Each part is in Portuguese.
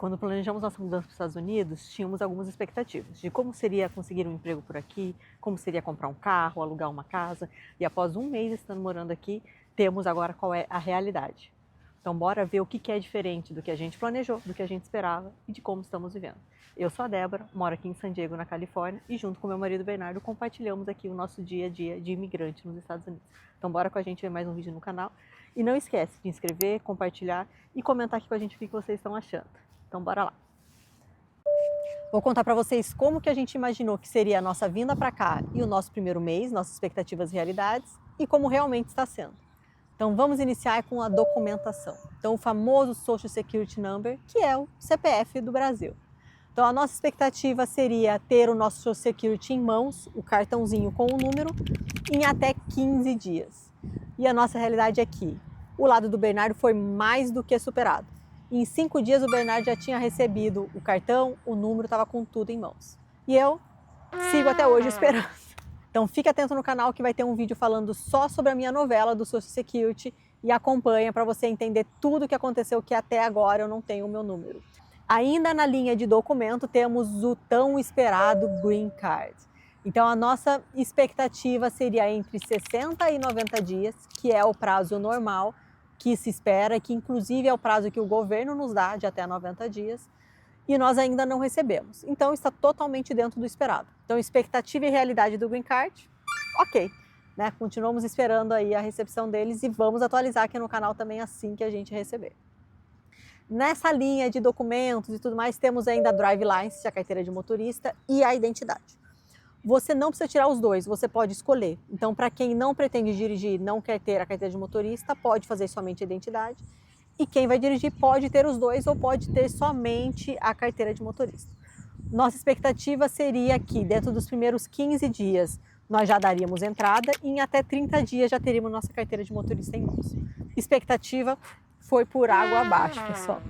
Quando planejamos nossa mudança para os Estados Unidos, tínhamos algumas expectativas de como seria conseguir um emprego por aqui, como seria comprar um carro, alugar uma casa. E após um mês estando morando aqui, temos agora qual é a realidade. Então, bora ver o que é diferente do que a gente planejou, do que a gente esperava e de como estamos vivendo. Eu sou a Débora, moro aqui em San Diego, na Califórnia, e junto com meu marido Bernardo compartilhamos aqui o nosso dia a dia de imigrante nos Estados Unidos. Então, bora com a gente ver mais um vídeo no canal. E não esquece de inscrever, compartilhar e comentar aqui com a gente o que vocês estão achando. Então, bora lá. Vou contar para vocês como que a gente imaginou que seria a nossa vinda para cá e o nosso primeiro mês, nossas expectativas e realidades, e como realmente está sendo. Então, vamos iniciar com a documentação. Então, o famoso Social Security Number, que é o CPF do Brasil. Então, a nossa expectativa seria ter o nosso Social Security em mãos, o cartãozinho com o número, em até 15 dias. E a nossa realidade é que o lado do Bernardo foi mais do que superado. Em 5 dias, o Bernardo já tinha recebido o cartão, o número, estava com tudo em mãos. E eu sigo até hoje esperando. Então fique atento no canal que vai ter um vídeo falando só sobre a minha novela do Social Security e acompanha para você entender tudo o que aconteceu, que até agora eu não tenho o meu número. Ainda na linha de documento temos o tão esperado Green Card. Então a nossa expectativa seria entre 60 e 90 dias, que é o prazo normal que se espera, que inclusive é o prazo que o governo nos dá de até 90 dias, e nós ainda não recebemos. Então está totalmente dentro do esperado. Então expectativa e realidade do Green Card, ok. Né? Continuamos esperando aí a recepção deles e vamos atualizar aqui no canal também assim que a gente receber. Nessa linha de documentos e tudo mais, temos ainda a Drive License, a carteira de motorista, e a identidade. Você não precisa tirar os dois, você pode escolher. Então, para quem não pretende dirigir, não quer ter a carteira de motorista, pode fazer somente a identidade. E quem vai dirigir pode ter os dois ou pode ter somente a carteira de motorista. Nossa expectativa seria que dentro dos primeiros 15 dias nós já daríamos entrada e em até 30 dias já teríamos nossa carteira de motorista em mãos. Expectativa foi por água abaixo, pessoal.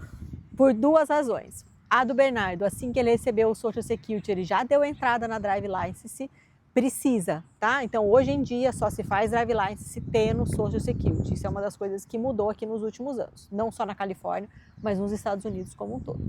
Por duas razões. A do Bernardo, assim que ele recebeu o Social Security, ele já deu entrada na Drive License, precisa, tá? Então, hoje em dia, só se faz Drive License tendo Social Security. Isso é uma das coisas que mudou aqui nos últimos anos. Não só na Califórnia, mas nos Estados Unidos como um todo.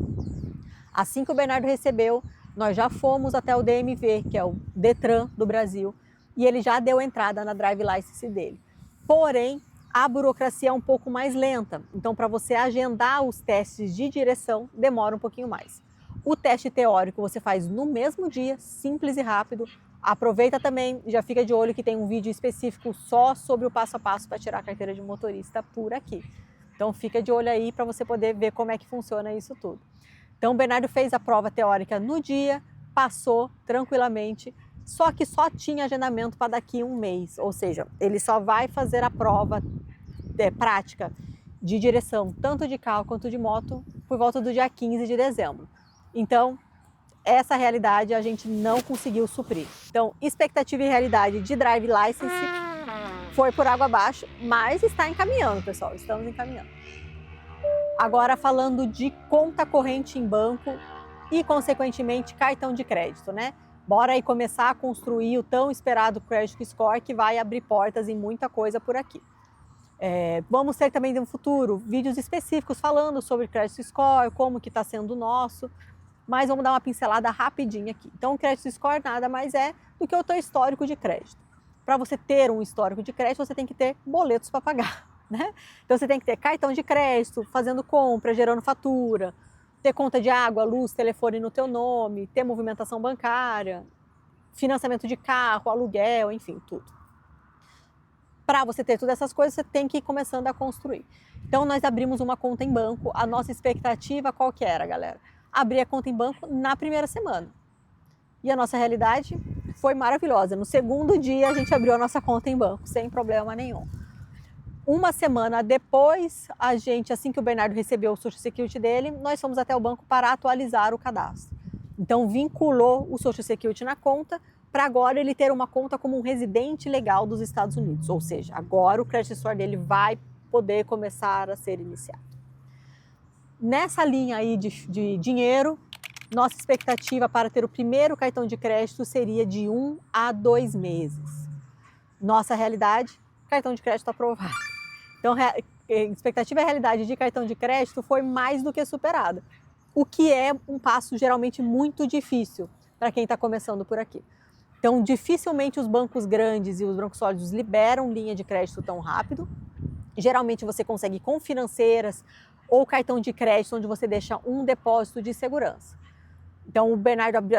Assim que o Bernardo recebeu, nós já fomos até o DMV, que é o Detran do Brasil, e ele já deu entrada na Drive License dele. Porém, a burocracia é um pouco mais lenta, então para você agendar os testes de direção demora um pouquinho mais. O teste teórico você faz no mesmo dia, simples e rápido. Aproveita também, já fica de olho que tem um vídeo específico só sobre o passo a passo para tirar a carteira de motorista por aqui. Então fica de olho aí para você poder ver como é que funciona isso tudo. Então o Bernardo fez a prova teórica no dia, passou tranquilamente, só que só tinha agendamento para daqui um mês, ou seja, ele só vai fazer a prova prática de direção, tanto de carro quanto de moto, por volta do dia 15 de dezembro. Então, essa realidade a gente não conseguiu suprir. Então, expectativa e realidade de Drive License foi por água abaixo, mas está encaminhando, pessoal, estamos encaminhando. Agora, falando de conta corrente em banco e, consequentemente, cartão de crédito, né? Bora aí começar a construir o tão esperado Credit Score, que vai abrir portas em muita coisa por aqui. Vamos ter também no futuro vídeos específicos falando sobre Credit Score, como que está sendo o nosso, mas vamos dar uma pincelada rapidinha aqui. Então, o Credit Score nada mais é do que o teu histórico de crédito. Para você ter um histórico de crédito, você tem que ter boletos para pagar, né? Então, você tem que ter cartão de crédito, fazendo compra, gerando fatura, ter conta de água, luz, telefone no teu nome, ter movimentação bancária, financiamento de carro, aluguel, enfim, tudo. Para você ter todas essas coisas, você tem que ir começando a construir. Então, nós abrimos uma conta em banco. A nossa expectativa qual que era, galera? Abrir a conta em banco na primeira semana. E a nossa realidade foi maravilhosa. No segundo dia, a gente abriu a nossa conta em banco, sem problema nenhum. Uma semana depois, assim que o Bernardo recebeu o Social Security dele, nós fomos até o banco para atualizar o cadastro. Então, vinculou o Social Security na conta, para agora ele ter uma conta como um residente legal dos Estados Unidos. Ou seja, agora o credit score dele vai poder começar a ser iniciado. Nessa linha aí de dinheiro, nossa expectativa para ter o primeiro cartão de crédito seria de 1 a 2 meses. Nossa realidade, cartão de crédito aprovado. Então, expectativa e realidade de cartão de crédito foi mais do que superada. o que é um passo geralmente muito difícil para quem está começando por aqui. Então, dificilmente os bancos grandes e os bancos sólidos liberam linha de crédito tão rápido. Geralmente você consegue com financeiras ou cartão de crédito, onde você deixa um depósito de segurança. Então,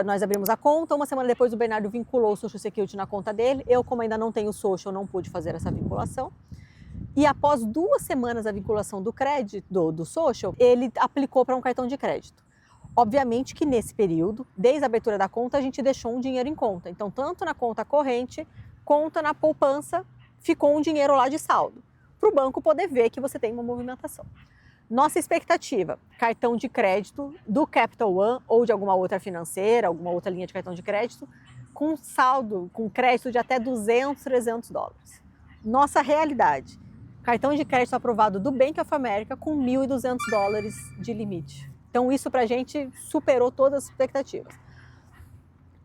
nós abrimos a conta, uma semana depois o Bernardo vinculou o Social Security na conta dele. Eu, como ainda não tenho Social, não pude fazer essa vinculação. E após 2 semanas da vinculação do crédito, do Social, ele aplicou para um cartão de crédito. Obviamente que nesse período, desde a abertura da conta, a gente deixou um dinheiro em conta. Então, tanto na conta corrente, quanto na poupança, ficou um dinheiro lá de saldo, para o banco poder ver que você tem uma movimentação. Nossa expectativa, cartão de crédito do Capital One ou de alguma outra financeira, alguma outra linha de cartão de crédito, com saldo, com crédito de até 200, 300 dólares. Nossa realidade, cartão de crédito aprovado do Bank of America com 1.200 dólares de limite. Então isso para a gente superou todas as expectativas.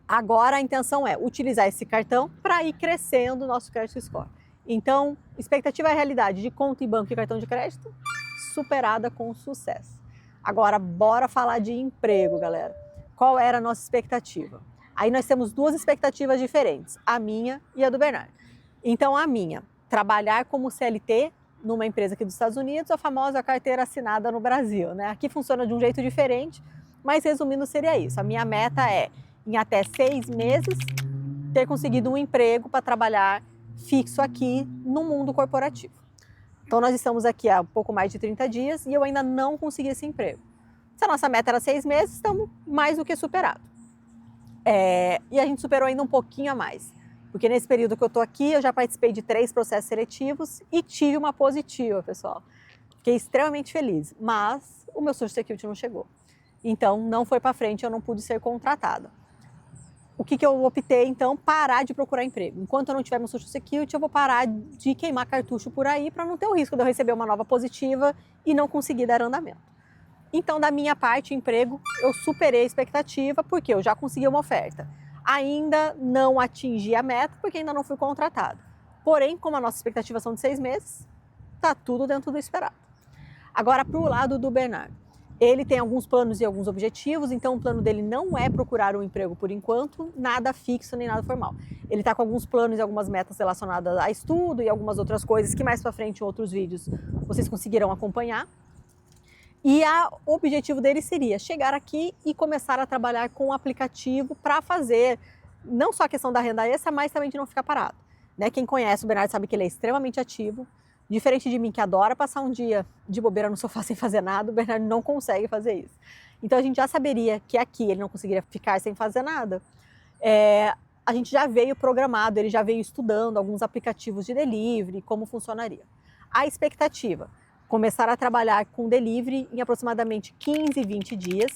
Agora a intenção é utilizar esse cartão para ir crescendo o nosso credit score. Então, expectativa e realidade de conta em banco e cartão de crédito, superada com sucesso. Agora, bora falar de emprego, galera. Qual era a nossa expectativa? Aí nós temos 2 expectativas diferentes, a minha e a do Bernardo. Então, a minha, trabalhar como CLT numa empresa aqui dos Estados Unidos, a famosa carteira assinada no Brasil, né? Aqui funciona de um jeito diferente, mas resumindo seria isso. A minha meta é, em até 6 meses, ter conseguido um emprego para trabalhar fixo aqui no mundo corporativo. Então, nós estamos aqui há um pouco mais de 30 dias e eu ainda não consegui esse emprego. Se a nossa meta era 6 meses, estamos mais do que superados. E a gente superou ainda um pouquinho a mais. Porque nesse período que eu estou aqui, eu já participei de 3 processos seletivos e tive uma positiva, pessoal. Fiquei extremamente feliz, mas o meu Social Security não chegou. Então, não foi para frente, eu não pude ser contratada. O que eu optei, então? Parar de procurar emprego. Enquanto eu não tiver meu Social Security, eu vou parar de queimar cartucho por aí para não ter o risco de eu receber uma nova positiva e não conseguir dar andamento. Então, da minha parte, emprego, eu superei a expectativa porque eu já consegui uma oferta. Ainda não atingi a meta porque ainda não fui contratada. Porém, como a nossa expectativa são de 6 meses, está tudo dentro do esperado. Agora, para o lado do Bernardo. Ele tem alguns planos e alguns objetivos, então o plano dele não é procurar um emprego por enquanto, nada fixo nem nada formal. Ele está com alguns planos e algumas metas relacionadas a estudo e algumas outras coisas que mais para frente em outros vídeos vocês conseguirão acompanhar. E o objetivo dele seria chegar aqui e começar a trabalhar com o aplicativo para fazer não só a questão da renda extra, mas também de não ficar parado. Né? Quem conhece o Bernardo sabe que ele é extremamente ativo. Diferente de mim, que adora passar um dia de bobeira no sofá sem fazer nada, o Bernardo não consegue fazer isso. Então a gente já saberia que aqui ele não conseguiria ficar sem fazer nada. A gente já veio programado, ele já veio estudando alguns aplicativos de delivery, como funcionaria. A expectativa, começar a trabalhar com delivery em aproximadamente 15, 20 dias,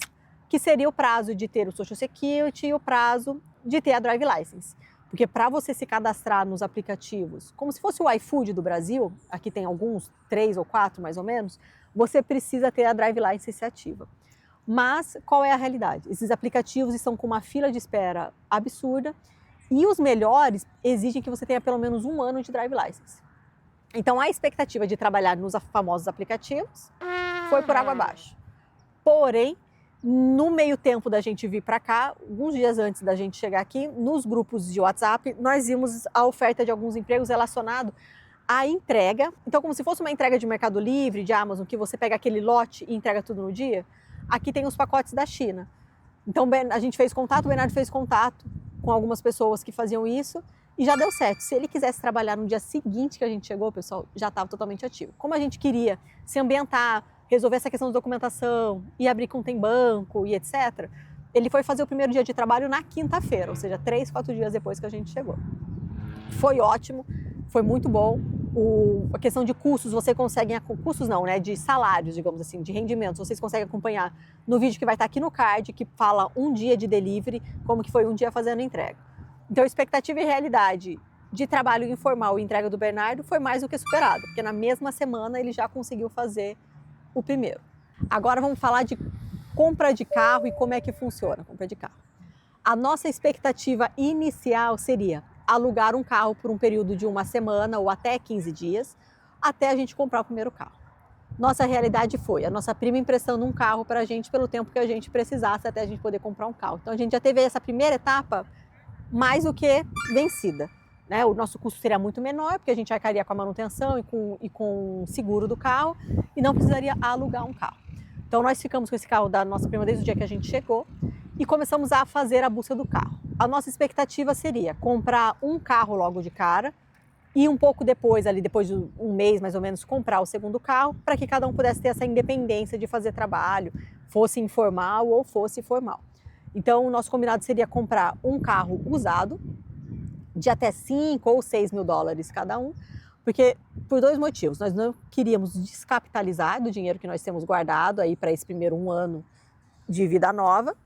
que seria o prazo de ter o Social Security e o prazo de ter a Drive License. Porque para você se cadastrar nos aplicativos, como se fosse o iFood do Brasil, aqui tem alguns, 3 ou 4 mais ou menos, você precisa ter a Drive License ativa. Mas qual é a realidade? Esses aplicativos estão com uma fila de espera absurda e os melhores exigem que você tenha pelo menos 1 ano de Drive License. Então a expectativa de trabalhar nos famosos aplicativos foi por água abaixo. Porém, no meio tempo da gente vir para cá, alguns dias antes da gente chegar aqui, nos grupos de WhatsApp, nós vimos a oferta de alguns empregos relacionados à entrega. Então, como se fosse uma entrega de Mercado Livre, de Amazon, que você pega aquele lote e entrega tudo no dia, aqui tem os pacotes da China. Então, a gente fez contato, o Bernardo fez contato com algumas pessoas que faziam isso e já deu certo. Se ele quisesse trabalhar no dia seguinte que a gente chegou, pessoal, já estava totalmente ativo. Como a gente queria se ambientar, resolver essa questão de documentação e abrir conta em banco e etc., ele foi fazer o primeiro dia de trabalho na quinta-feira, ou seja, 3, 4 dias depois que a gente chegou. Foi ótimo, foi muito bom. A questão de custos, você consegue, custos não, né, de salários, digamos assim, de rendimentos, vocês conseguem acompanhar no vídeo que vai estar aqui no card, que fala um dia de delivery, como que foi um dia fazendo entrega. Então, expectativa e realidade de trabalho informal e entrega do Bernardo foi mais do que superado, porque na mesma semana ele já conseguiu fazer o primeiro. Agora vamos falar de compra de carro e como é que funciona a compra de carro. A nossa expectativa inicial seria alugar um carro por um período de 1 semana ou até 15 dias, até a gente comprar o primeiro carro. Nossa realidade foi a nossa prima emprestando um carro para a gente pelo tempo que a gente precisasse até a gente poder comprar um carro. Então a gente já teve essa primeira etapa mais do que vencida, né? O nosso custo seria muito menor, porque a gente arcaria com a manutenção e com o seguro do carro e não precisaria alugar um carro. Então nós ficamos com esse carro da nossa prima desde o dia que a gente chegou e começamos a fazer a busca do carro. A nossa expectativa seria comprar um carro logo de cara e um pouco depois, ali depois de um mês mais ou menos, comprar o segundo carro, para que cada um pudesse ter essa independência de fazer trabalho, fosse informal ou fosse formal. Então o nosso combinado seria comprar um carro usado, de até 5 ou 6 mil dólares cada um, porque por dois motivos. Nós não queríamos descapitalizar do dinheiro que nós temos guardado aí para esse primeiro um ano de vida nova,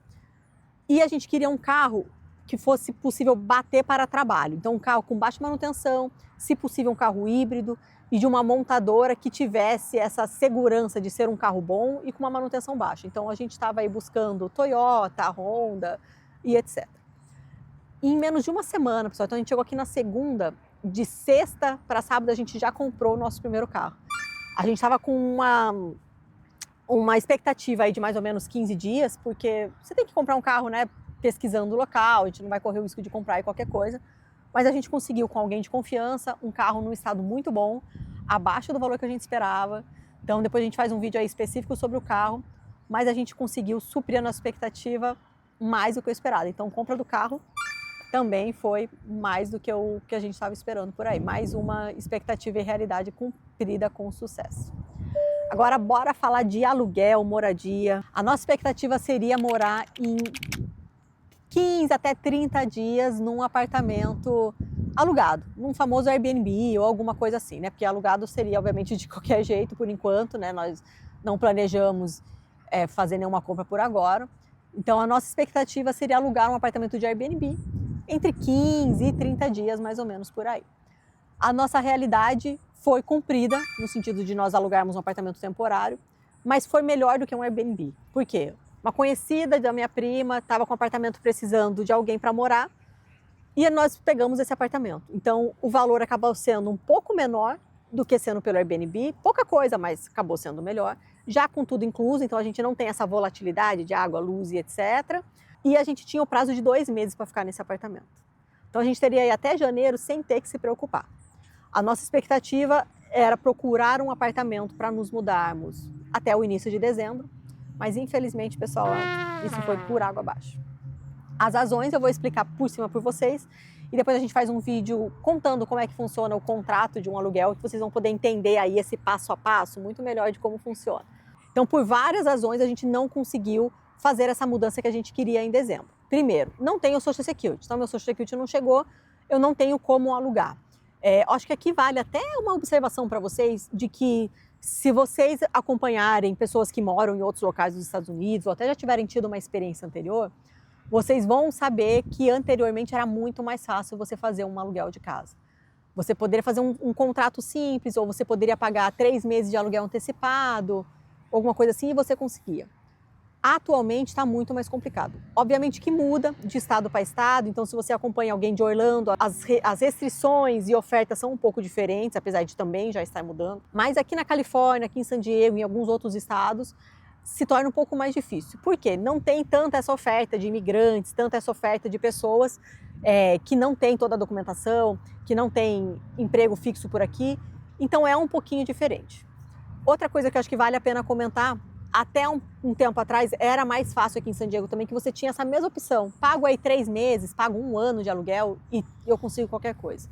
e a gente queria um carro que fosse possível bater para trabalho. Então um carro com baixa manutenção, se possível um carro híbrido e de uma montadora que tivesse essa segurança de ser um carro bom e com uma manutenção baixa. Então a gente estava aí buscando Toyota, Honda e etc. E em menos de uma semana, pessoal, então a gente chegou aqui na segunda, de sexta para sábado a gente já comprou o nosso primeiro carro. A gente estava com uma expectativa aí de mais ou menos 15 dias, porque você tem que comprar um carro, né, pesquisando o local, a gente não vai correr o risco de comprar aí qualquer coisa, mas a gente conseguiu com alguém de confiança, um carro num estado muito bom, abaixo do valor que a gente esperava. Então depois a gente faz um vídeo aí específico sobre o carro, mas a gente conseguiu suprir a nossa expectativa mais do que o esperado. Então compra do carro também foi mais do que o que a gente estava esperando por aí, mais uma expectativa e realidade cumprida com sucesso. Agora bora falar de aluguel, moradia. A nossa expectativa seria morar em 15 até 30 dias num apartamento alugado, num famoso Airbnb ou alguma coisa assim, né? Porque alugado seria, obviamente, de qualquer jeito por enquanto, né? Nós não planejamos fazer nenhuma compra por agora. Então, a nossa expectativa seria alugar um apartamento de Airbnb entre 15 e 30 dias, mais ou menos por aí. A nossa realidade foi cumprida, no sentido de nós alugarmos um apartamento temporário, mas foi melhor do que um Airbnb. Por quê? Uma conhecida da minha prima estava com um apartamento precisando de alguém para morar e nós pegamos esse apartamento. Então, o valor acabou sendo um pouco menor do que sendo pelo Airbnb, pouca coisa, mas acabou sendo melhor, já com tudo incluso, então a gente não tem essa volatilidade de água, luz e etc. E a gente tinha o prazo de 2 meses para ficar nesse apartamento. Então a gente teria aí até janeiro sem ter que se preocupar. A nossa expectativa era procurar um apartamento para nos mudarmos até o início de dezembro, mas infelizmente, pessoal, isso foi por água abaixo. As razões eu vou explicar por cima por vocês e depois a gente faz um vídeo contando como é que funciona o contrato de um aluguel, que vocês vão poder entender aí esse passo a passo muito melhor de como funciona. Então, por várias razões, a gente não conseguiu fazer essa mudança que a gente queria em dezembro. Primeiro, não tenho Social Security, então meu Social Security não chegou, eu não tenho como alugar. Acho que aqui vale até uma observação para vocês de que se vocês acompanharem pessoas que moram em outros locais dos Estados Unidos ou até já tiverem tido uma experiência anterior, vocês vão saber que anteriormente era muito mais fácil você fazer um aluguel de casa. Você poderia fazer um contrato simples ou você poderia pagar 3 meses de aluguel antecipado, alguma coisa assim, e você conseguia. Atualmente está muito mais complicado. Obviamente que muda de estado para estado, então se você acompanha alguém de Orlando, as restrições e ofertas são um pouco diferentes, apesar de também já estar mudando. Mas aqui na Califórnia, aqui em San Diego, em alguns outros estados, se torna um pouco mais difícil. Por quê? Não tem tanta essa oferta de imigrantes, tanta essa oferta de pessoas que não têm toda a documentação, que não têm emprego fixo por aqui, então é um pouquinho diferente. Outra coisa que eu acho que vale a pena comentar, até um tempo atrás era mais fácil aqui em San Diego também, que você tinha essa mesma opção. Pago aí 3 meses, pago 1 ano de aluguel e eu consigo qualquer coisa.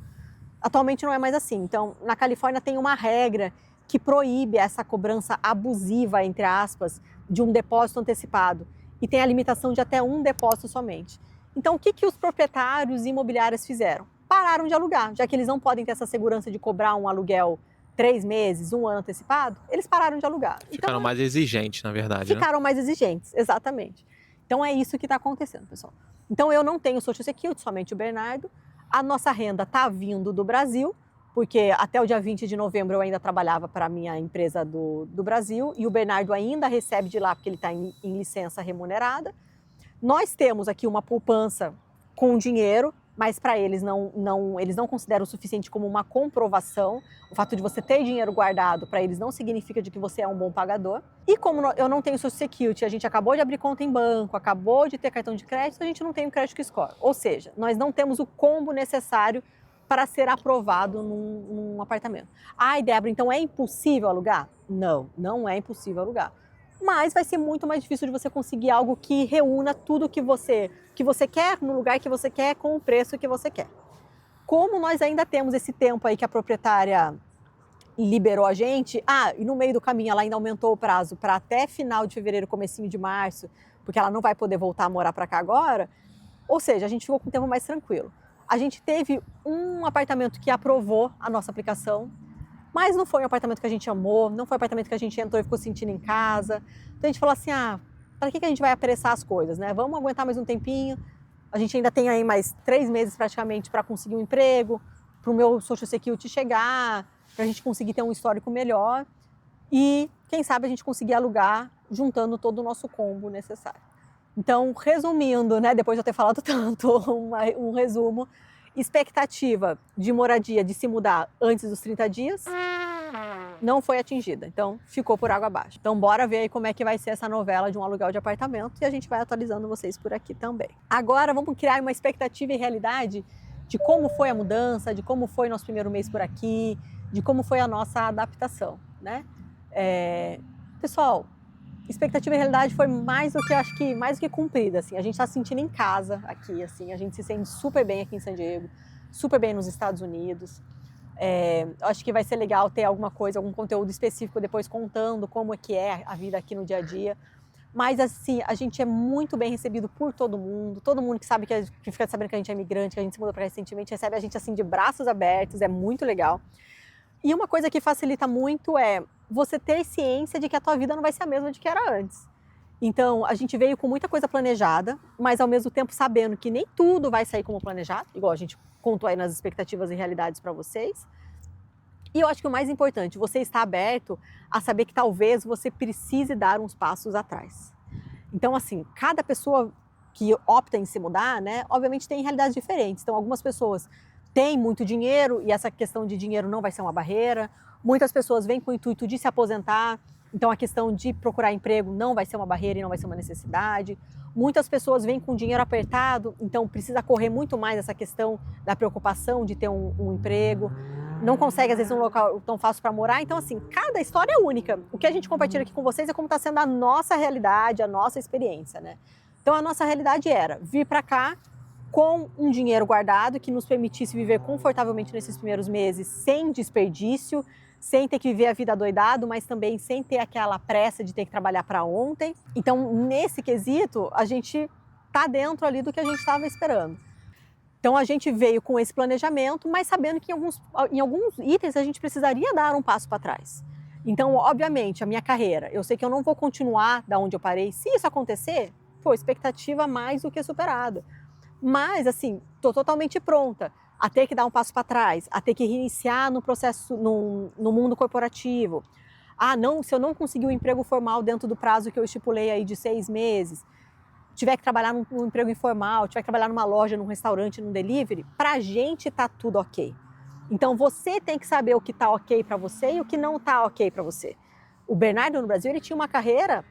Atualmente não é mais assim. Então, na Califórnia tem uma regra que proíbe essa cobrança abusiva, entre aspas, de um depósito antecipado. E tem a limitação de até 1 depósito somente. Então, o que os proprietários imobiliários fizeram? Pararam de alugar, já que eles não podem ter essa segurança de cobrar um aluguel 3 meses, 1 ano antecipado, eles pararam de alugar. Ficaram mais exigentes, na verdade, né? Ficaram mais exigentes, exatamente. Então é isso que está acontecendo, pessoal. Então eu não tenho Social Security, somente o Bernardo. A nossa renda está vindo do Brasil, porque até o dia 20 de novembro eu ainda trabalhava para a minha empresa do Brasil e o Bernardo ainda recebe de lá porque ele está em licença remunerada. Nós temos aqui uma poupança com dinheiro mas para eles eles não consideram o suficiente como uma comprovação. O fato de você ter dinheiro guardado para eles não significa de que você é um bom pagador. E como eu não tenho Social Security, a gente acabou de abrir conta em banco, acabou de ter cartão de crédito, a gente não tem o credit score. Ou seja, nós não temos o combo necessário para ser aprovado num apartamento. Ai, Débora, então é impossível alugar? Não, não é impossível alugar. Mas vai ser muito mais difícil de você conseguir algo que reúna tudo que você quer, no lugar que você quer, com o preço que você quer. Como nós ainda temos esse tempo aí que a proprietária liberou a gente, e no meio do caminho ela ainda aumentou o prazo para até final de fevereiro, comecinho de março, porque ela não vai poder voltar a morar para cá agora, ou seja, a gente ficou com um tempo mais tranquilo. A gente teve um apartamento que aprovou a nossa aplicação, mas não foi um apartamento que a gente amou, não foi um apartamento que a gente entrou e ficou sentindo em casa. Então a gente falou assim, para que a gente vai apressar as coisas, né? Vamos aguentar mais um tempinho. A gente ainda tem aí mais 3 meses praticamente para conseguir um emprego, para o meu Social Security chegar, para a gente conseguir ter um histórico melhor. E quem sabe a gente conseguir alugar juntando todo o nosso combo necessário. Então, resumindo, né, depois de eu ter falado tanto, um resumo, expectativa de moradia de se mudar antes dos 30 dias não foi atingida, então ficou por água abaixo. Então bora ver aí como é que vai ser essa novela de um aluguel de apartamento e a gente vai atualizando vocês por aqui também. Agora vamos criar uma expectativa e realidade de como foi a mudança, de como foi nosso primeiro mês por aqui, de como foi a nossa adaptação, né? Pessoal, expectativa e realidade foi mais do que cumprida, assim. A gente está se sentindo em casa aqui, assim. A gente se sente super bem aqui em San Diego, super bem nos Estados Unidos. Acho que vai ser legal ter alguma coisa, algum conteúdo específico depois contando como é que é a vida aqui no dia a dia. Mas assim, a gente é muito bem recebido por todo mundo que sabe que fica sabendo que a gente é imigrante, que a gente se mudou para cá recentemente, recebe a gente assim de braços abertos, é muito legal. E uma coisa que facilita muito é você ter ciência de que a tua vida não vai ser a mesma de que era antes. Então, a gente veio com muita coisa planejada, mas ao mesmo tempo sabendo que nem tudo vai sair como planejado, igual a gente contou aí nas expectativas e realidades para vocês. E eu acho que o mais importante, você está aberto a saber que talvez você precise dar uns passos atrás. Então, assim, cada pessoa que opta em se mudar, né, obviamente tem realidades diferentes. Então, algumas pessoas têm muito dinheiro e essa questão de dinheiro não vai ser uma barreira. Muitas pessoas vêm com o intuito de se aposentar, então a questão de procurar emprego não vai ser uma barreira e não vai ser uma necessidade. Muitas pessoas vêm com dinheiro apertado, então precisa correr muito mais essa questão da preocupação de ter um emprego. Não consegue, às vezes, um local tão fácil para morar. Então, assim, cada história é única. O que a gente compartilha aqui com vocês é como está sendo a nossa realidade, a nossa experiência, né? Então, a nossa realidade era vir para cá com um dinheiro guardado que nos permitisse viver confortavelmente nesses primeiros meses, sem desperdício, sem ter que viver a vida adoidado, mas também sem ter aquela pressa de ter que trabalhar para ontem. Então, nesse quesito, a gente está dentro ali do que a gente estava esperando. Então, a gente veio com esse planejamento, mas sabendo que em alguns itens a gente precisaria dar um passo para trás. Então, obviamente, a minha carreira, eu sei que eu não vou continuar da onde eu parei. Se isso acontecer, expectativa mais do que superada. Mas, assim, estou totalmente pronta a ter que dar um passo para trás, a ter que reiniciar no processo, no mundo corporativo. Não, se eu não conseguir um emprego formal dentro do prazo que eu estipulei aí de 6 meses, tiver que trabalhar num emprego informal, tiver que trabalhar numa loja, num restaurante, num delivery, para a gente tá tudo ok. Então, você tem que saber o que tá ok para você e o que não tá ok para você. O Bernardo, no Brasil, ele tinha uma carreira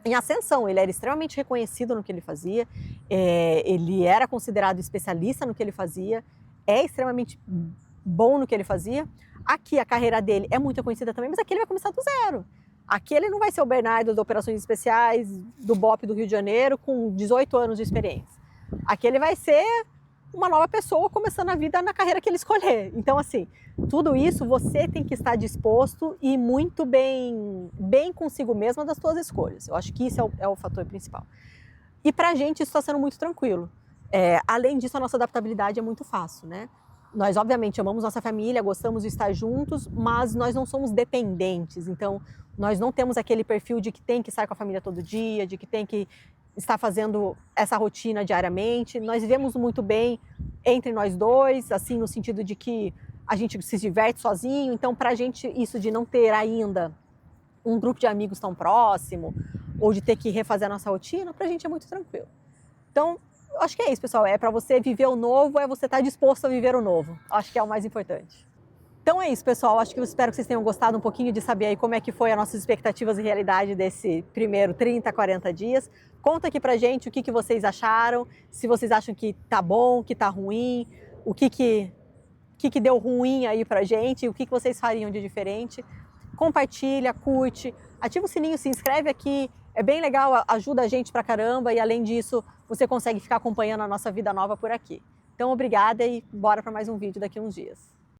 em ascensão, ele era extremamente reconhecido no que ele fazia, ele era considerado especialista no que ele fazia, é extremamente bom no que ele fazia. Aqui a carreira dele é muito reconhecida também, mas aqui ele vai começar do zero. Aqui ele não vai ser o Bernardo das Operações Especiais, do BOP do Rio de Janeiro, com 18 anos de experiência. Aqui ele vai ser uma nova pessoa começando a vida na carreira que ele escolher. Então, assim, tudo isso você tem que estar disposto e muito bem consigo mesma das suas escolhas. Eu acho que isso é o fator principal. E pra gente isso está sendo muito tranquilo. Além disso, a nossa adaptabilidade é muito fácil, né? Nós, obviamente, amamos nossa família, gostamos de estar juntos, mas nós não somos dependentes. Então, nós não temos aquele perfil de que tem que estar com a família todo dia, de que tem que estar fazendo essa rotina diariamente. Nós vivemos muito bem entre nós dois, assim, no sentido de que a gente se diverte sozinho. Então, para a gente, isso de não ter ainda um grupo de amigos tão próximo, ou de ter que refazer a nossa rotina, para a gente é muito tranquilo. Então, Eu acho que é isso, pessoal. É para você viver o novo, é você estar disposto a viver o novo. Acho que é o mais importante. Então é isso, pessoal. Acho que eu espero que vocês tenham gostado um pouquinho de saber aí como é que foi as nossas expectativas e realidade desse primeiro 30, 40 dias. Conta aqui pra gente o que vocês acharam, se vocês acham que tá bom, que tá ruim, o que deu ruim aí pra gente, o que vocês fariam de diferente. Compartilha, curte, ativa o sininho, se inscreve aqui. É bem legal, ajuda a gente pra caramba e além disso, você consegue ficar acompanhando a nossa vida nova por aqui. Então, obrigada e bora para mais um vídeo daqui a uns dias.